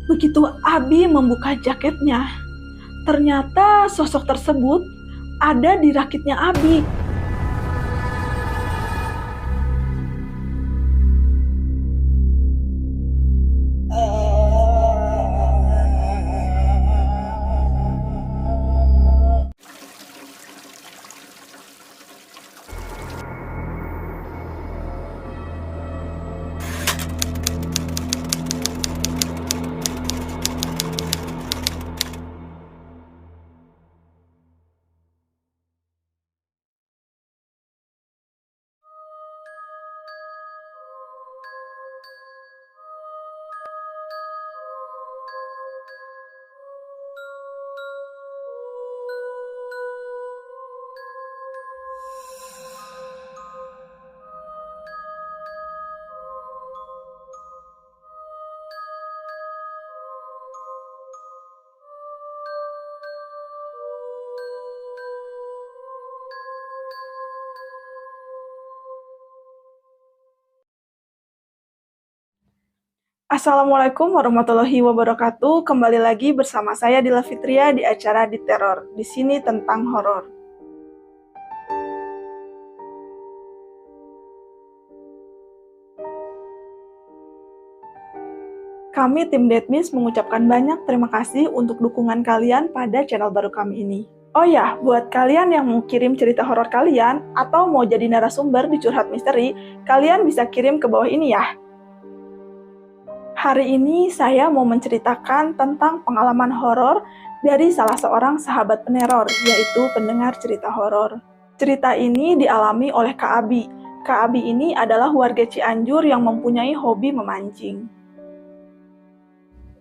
Begitu Abi membuka jaketnya, ternyata sosok tersebut ada di rakitnya Abi. Assalamualaikum warahmatullahi wabarakatuh. Kembali lagi bersama saya Dila Fitria di acara Di Teror. Di sini tentang horor. Kami tim Deadmiss mengucapkan banyak terima kasih untuk dukungan kalian pada channel baru kami ini. Oh ya, buat kalian yang mau kirim cerita horor kalian atau mau jadi narasumber di Curhat Misteri, kalian bisa kirim ke bawah ini ya. Hari ini saya mau menceritakan tentang pengalaman horor dari salah seorang sahabat peneror, yaitu pendengar cerita horor. Cerita ini dialami oleh Kak Abi. Kak Abi ini adalah warga Cianjur yang mempunyai hobi memancing.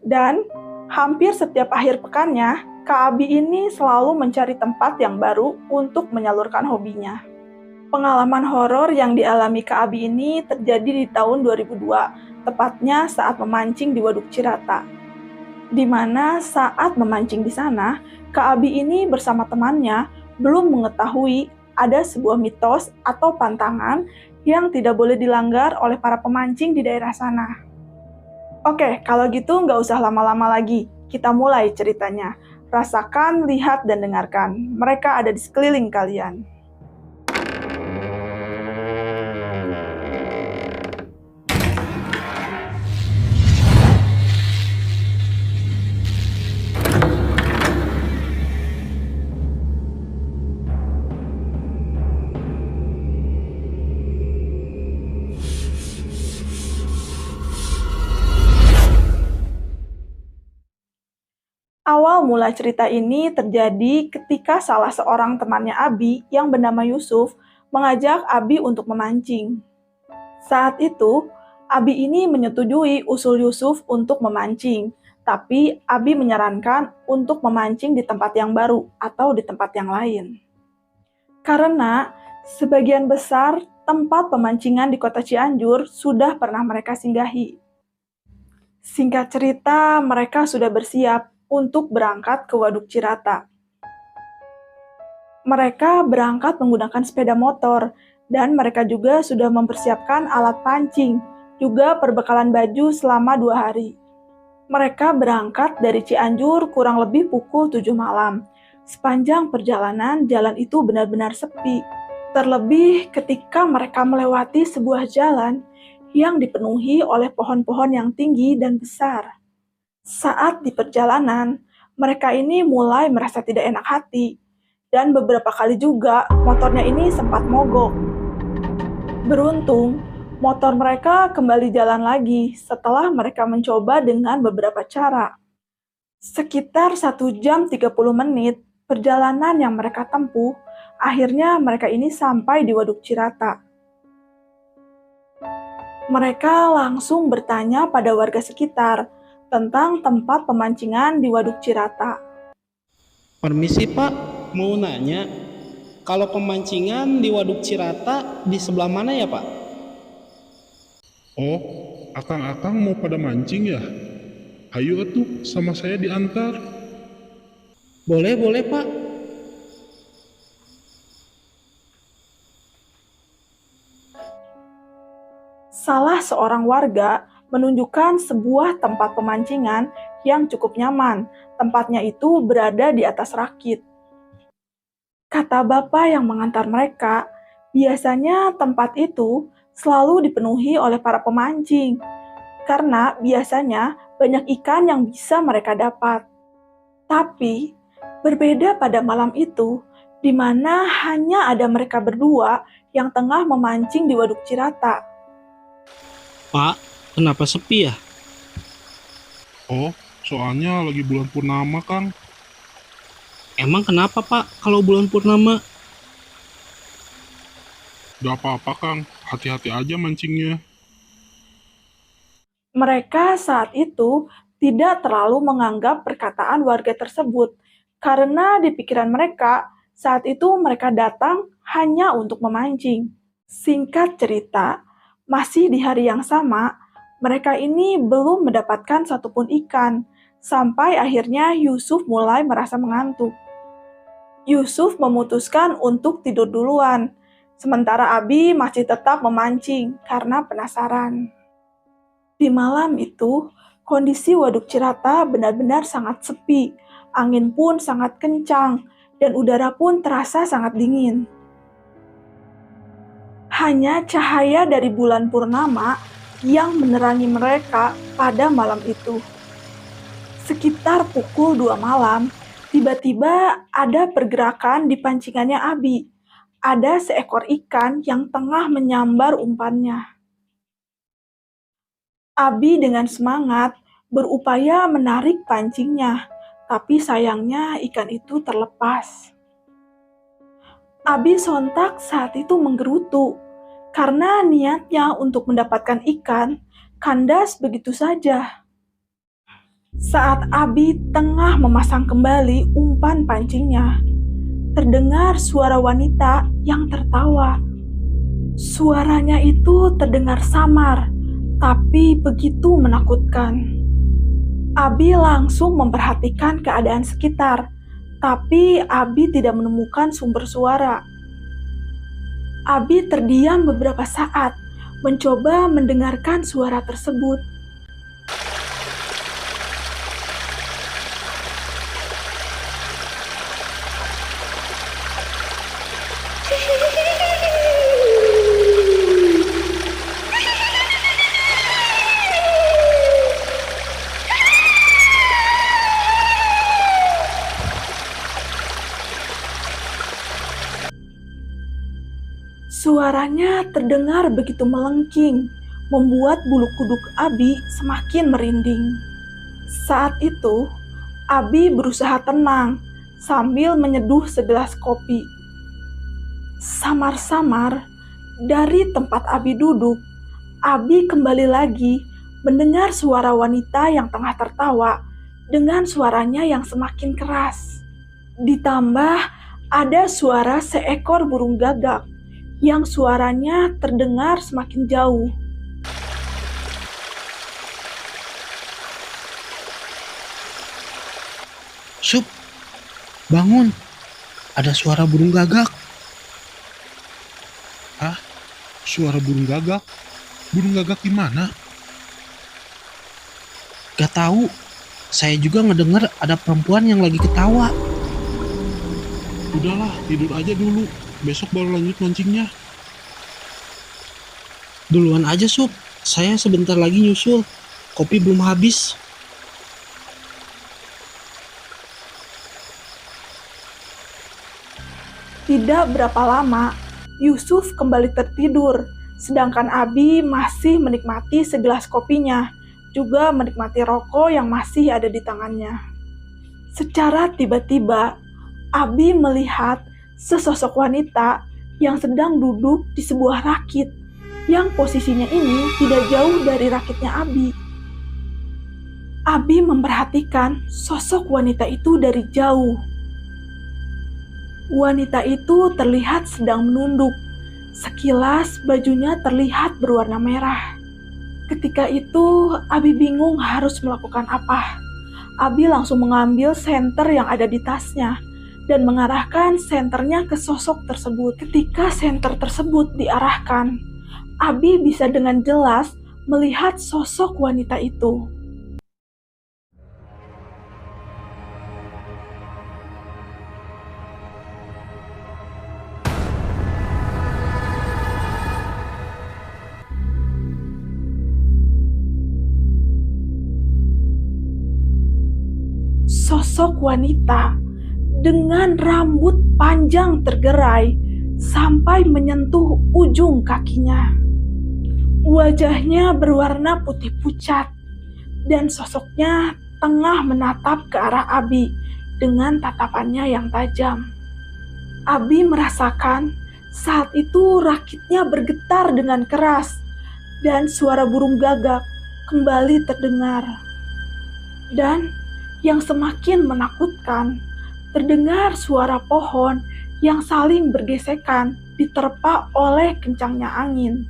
Dan hampir setiap akhir pekannya, Kak Abi ini selalu mencari tempat yang baru untuk menyalurkan hobinya. Pengalaman horor yang dialami Kak Abi ini terjadi di tahun 2002, tepatnya saat memancing di Waduk Cirata. Di mana saat memancing di sana, Kak Abi ini bersama temannya belum mengetahui ada sebuah mitos atau pantangan yang tidak boleh dilanggar oleh para pemancing di daerah sana. Oke, kalau gitu nggak usah lama-lama lagi, kita mulai ceritanya. Rasakan, lihat, dan dengarkan. Mereka ada di sekeliling kalian. Awal mula cerita ini terjadi ketika salah seorang temannya Abi yang bernama Yusuf mengajak Abi untuk memancing. Saat itu, Abi ini menyetujui usul Yusuf untuk memancing, tapi Abi menyarankan untuk memancing di tempat yang baru atau di tempat yang lain. Karena sebagian besar tempat pemancingan di kota Cianjur sudah pernah mereka singgahi. Singkat cerita, mereka sudah bersiap untuk berangkat ke Waduk Cirata. Mereka berangkat menggunakan sepeda motor, dan mereka juga sudah mempersiapkan alat pancing, juga perbekalan baju selama 2 hari. Mereka berangkat dari Cianjur kurang lebih pukul 7 malam. Sepanjang perjalanan, jalan itu benar-benar sepi. Terlebih ketika mereka melewati sebuah jalan yang dipenuhi oleh pohon-pohon yang tinggi dan besar. Saat di perjalanan, mereka ini mulai merasa tidak enak hati, dan beberapa kali juga motornya ini sempat mogok. Beruntung, motor mereka kembali jalan lagi setelah mereka mencoba dengan beberapa cara. Sekitar 1 jam 30 menit perjalanan yang mereka tempuh, akhirnya mereka ini sampai di Waduk Cirata. Mereka langsung bertanya pada warga sekitar tentang tempat pemancingan di Waduk Cirata. Permisi Pak, mau nanya, kalau pemancingan di Waduk Cirata di sebelah mana ya Pak? Oh, akang-akang mau pada mancing ya? Ayo atuh, sama saya diantar. Boleh Pak. Salah seorang warga menunjukkan sebuah tempat pemancingan yang cukup nyaman. Tempatnya itu berada di atas rakit. Kata bapak yang mengantar mereka, biasanya tempat itu selalu dipenuhi oleh para pemancing, karena biasanya banyak ikan yang bisa mereka dapat. Tapi, berbeda pada malam itu, di mana hanya ada mereka berdua yang tengah memancing di Waduk Cirata. Pak, kenapa sepi ya? Oh, soalnya lagi bulan purnama, Kang. Emang kenapa Pak kalau bulan purnama? Gak apa-apa, Kang. Hati-hati aja mancingnya. Mereka saat itu tidak terlalu menganggap perkataan warga tersebut, karena di pikiran mereka saat itu mereka datang hanya untuk memancing. Singkat cerita, masih di hari yang sama, mereka ini belum mendapatkan satupun ikan, sampai akhirnya Yusuf mulai merasa mengantuk. Yusuf memutuskan untuk tidur duluan, sementara Abi masih tetap memancing karena penasaran. Di malam itu, kondisi Waduk Cirata benar-benar sangat sepi, angin pun sangat kencang, dan udara pun terasa sangat dingin. Hanya cahaya dari bulan purnama yang menerangi mereka pada malam itu. Sekitar pukul 2 malam, tiba-tiba ada pergerakan di pancingannya Abi. Ada seekor ikan yang tengah menyambar umpannya. Abi dengan semangat berupaya menarik pancingnya, tapi sayangnya ikan itu terlepas. Abi sontak saat itu menggerutu, karena niatnya untuk mendapatkan ikan kandas begitu saja. Saat Abi tengah memasang kembali umpan pancingnya, terdengar suara wanita yang tertawa. Suaranya itu terdengar samar, tapi begitu menakutkan. Abi langsung memperhatikan keadaan sekitar, tapi Abi tidak menemukan sumber suara. Abi terdiam beberapa saat, mencoba mendengarkan suara tersebut. Suaranya terdengar begitu melengking, membuat bulu kuduk Abi semakin merinding. Saat itu, Abi berusaha tenang sambil menyeduh segelas kopi. Samar-samar, dari tempat Abi duduk, Abi kembali lagi mendengar suara wanita yang tengah tertawa dengan suaranya yang semakin keras. Ditambah ada suara seekor burung gagak yang suaranya terdengar semakin jauh. Sup, bangun. Ada suara burung gagak. Hah? Suara burung gagak? Burung gagak di mana? Gak tahu. Saya juga ngedengar ada perempuan yang lagi ketawa. Udahlah, tidur aja dulu. Besok baru lanjut mancingnya. Duluan aja Sup. Saya sebentar lagi nyusul. Kopi belum habis. Tidak berapa lama, Yusuf kembali tertidur, sedangkan Abi masih menikmati segelas kopinya, juga menikmati rokok yang masih ada di tangannya. Secara tiba-tiba, Abi melihat sesosok wanita yang sedang duduk di sebuah rakit, yang posisinya ini tidak jauh dari rakitnya Abi. Abi memperhatikan sosok wanita itu dari jauh. Wanita itu terlihat sedang menunduk. Sekilas bajunya terlihat berwarna merah. Ketika itu, Abi bingung harus melakukan apa. Abi langsung mengambil senter yang ada di tasnya dan mengarahkan senternya ke sosok tersebut. Ketika senter tersebut diarahkan, Abi bisa dengan jelas melihat sosok wanita itu. Sosok wanita dengan rambut panjang tergerai sampai menyentuh ujung kakinya. Wajahnya berwarna putih pucat dan sosoknya tengah menatap ke arah Abi dengan tatapannya yang tajam. Abi merasakan saat itu rakitnya bergetar dengan keras dan suara burung gagak kembali terdengar. Dan yang semakin menakutkan, terdengar suara pohon yang saling bergesekan diterpa oleh kencangnya angin.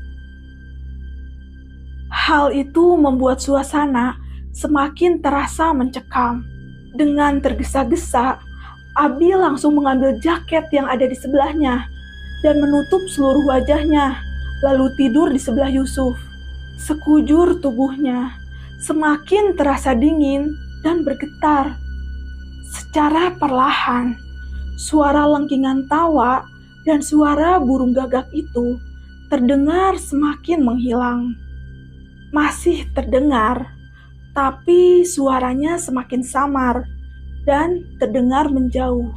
Hal itu membuat suasana semakin terasa mencekam. Dengan tergesa-gesa, Abi langsung mengambil jaket yang ada di sebelahnya dan menutup seluruh wajahnya, lalu tidur di sebelah Yusuf. Sekujur tubuhnya semakin terasa dingin dan bergetar. Secara perlahan, suara lengkingan tawa dan suara burung gagak itu terdengar semakin menghilang. Masih terdengar, tapi suaranya semakin samar dan terdengar menjauh.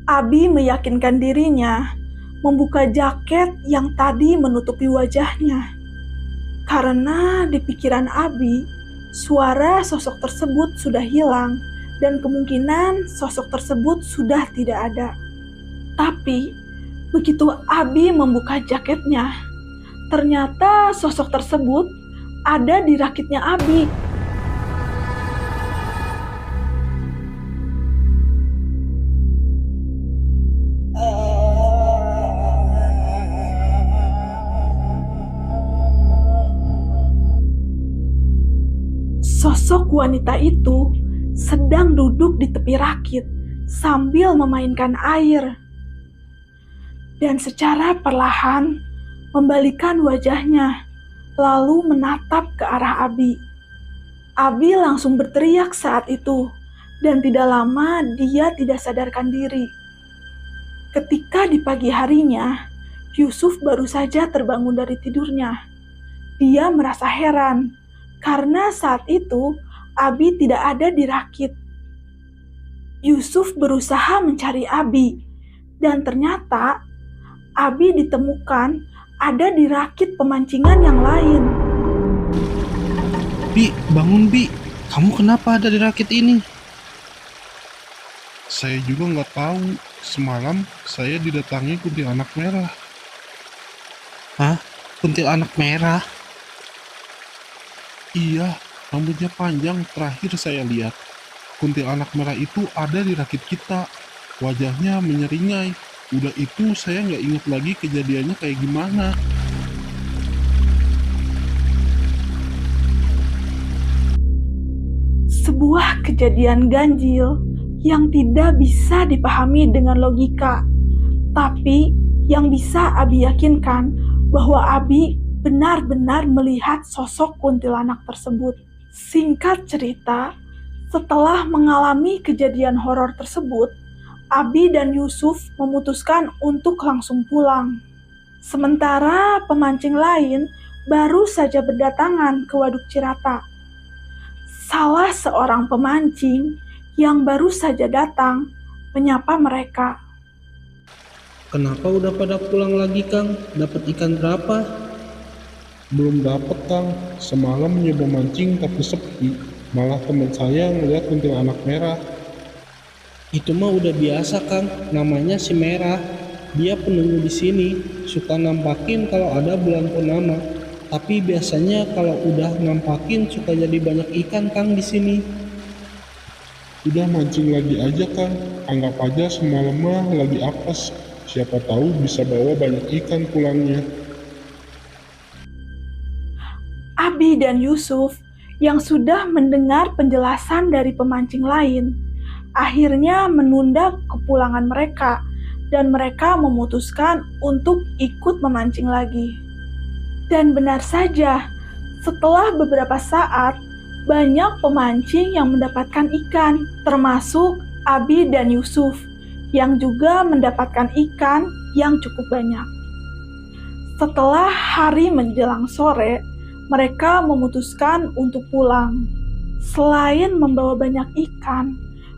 Abi meyakinkan dirinya membuka jaket yang tadi menutupi wajahnya. Karena di pikiran Abi, suara sosok tersebut sudah hilang dan kemungkinan sosok tersebut sudah tidak ada. Tapi begitu Abi membuka jaketnya, ternyata sosok tersebut ada di rakitnya Abi. Sosok wanita itu sedang duduk di tepi rakit sambil memainkan air. Dan secara perlahan membalikan wajahnya, lalu menatap ke arah Abi. Abi langsung berteriak saat itu, dan tidak lama dia tidak sadarkan diri. Ketika di pagi harinya, Yusuf baru saja terbangun dari tidurnya. Dia merasa heran, karena saat itu Abi tidak ada di rakit. Yusuf berusaha mencari Abi, dan ternyata Abi ditemukan ada di rakit pemancingan yang lain. Bi, bangun Bi. Kamu kenapa ada di rakit ini? Saya juga nggak tahu. Semalam saya didatangi kuntilanak merah. Hah? Kuntilanak merah? Iya, rambutnya panjang terakhir saya lihat. Kuntilanak merah itu ada di rakit kita. Wajahnya menyeringai. Udah itu saya nggak ingat lagi kejadiannya kayak gimana. Sebuah kejadian ganjil yang tidak bisa dipahami dengan logika, tapi yang bisa Abi yakinkan bahwa Abi benar-benar melihat sosok kuntilanak tersebut. Singkat cerita, setelah mengalami kejadian horor tersebut, Abi dan Yusuf memutuskan untuk langsung pulang. Sementara pemancing lain baru saja berdatangan ke Waduk Cirata. Salah seorang pemancing yang baru saja datang menyapa mereka. Kenapa udah pada pulang lagi, Kang? Dapat ikan berapa? Belum dapet, Kang. Semalam nyoba mancing tapi sepi. Malah teman saya ngeliat kuntilanak merah. Itu mah udah biasa, Kang. Namanya si Merah. Dia penunggu di sini, suka nampakin kalau ada bulan purnama. Tapi biasanya kalau udah nampakin suka jadi banyak ikan, Kang, di sini. Udah mancing lagi aja, Kang. Anggap aja semalam mah lagi apes. Siapa tahu bisa bawa banyak ikan pulangnya. Abi dan Yusuf yang sudah mendengar penjelasan dari pemancing lain akhirnya menunda kepulangan mereka dan mereka memutuskan untuk ikut memancing lagi. Dan benar saja, Setelah beberapa saat, banyak pemancing yang mendapatkan ikan, termasuk Abi dan Yusuf, yang juga mendapatkan ikan yang cukup banyak. Setelah hari menjelang sore, mereka memutuskan untuk pulang. Selain membawa banyak ikan,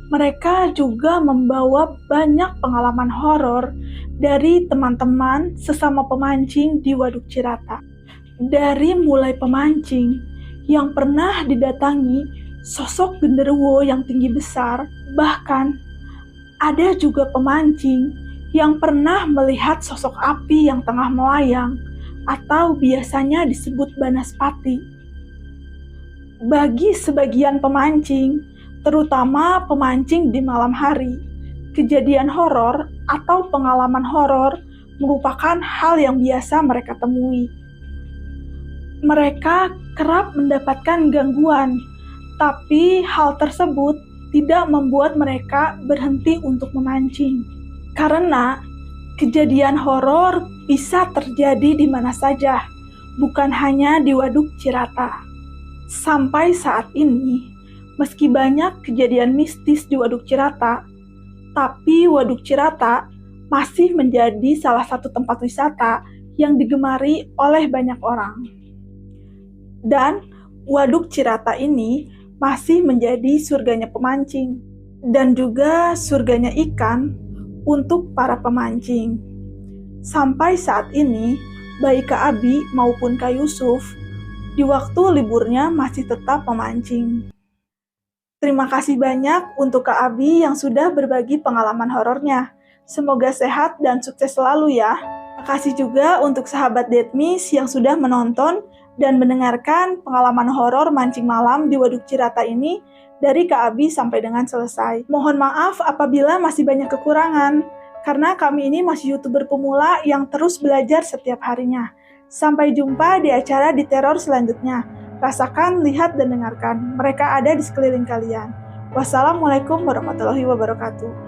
mereka juga membawa banyak pengalaman horor dari teman-teman sesama pemancing di Waduk Cirata. Dari mulai pemancing yang pernah didatangi sosok genderuwo yang tinggi besar, bahkan ada juga pemancing yang pernah melihat sosok api yang tengah melayang atau biasanya disebut banaspati. Bagi sebagian pemancing, terutama pemancing di malam hari, kejadian horor atau pengalaman horor merupakan hal yang biasa mereka temui. Mereka kerap mendapatkan gangguan, tapi hal tersebut tidak membuat mereka berhenti untuk memancing. Karena kejadian horor bisa terjadi di mana saja, bukan hanya di Waduk Cirata. Sampai saat ini, meski banyak kejadian mistis di Waduk Cirata, tapi Waduk Cirata masih menjadi salah satu tempat wisata yang digemari oleh banyak orang. Dan Waduk Cirata ini masih menjadi surganya pemancing dan juga surganya ikan untuk para pemancing. Sampai saat ini, baik Kak Abi maupun Kak Yusuf di waktu liburnya masih tetap memancing. Terima kasih banyak untuk Kak Abi yang sudah berbagi pengalaman horornya. Semoga sehat dan sukses selalu ya. Terima kasih juga untuk sahabat Detmis yang sudah menonton dan mendengarkan pengalaman horor mancing malam di Waduk Cirata ini dari Kak Abi sampai dengan selesai. Mohon maaf apabila masih banyak kekurangan, karena kami ini masih YouTuber pemula yang terus belajar setiap harinya. Sampai jumpa di acara di teror selanjutnya. Rasakan, lihat, dan dengarkan. Mereka ada di sekeliling kalian. Wassalamualaikum warahmatullahi wabarakatuh.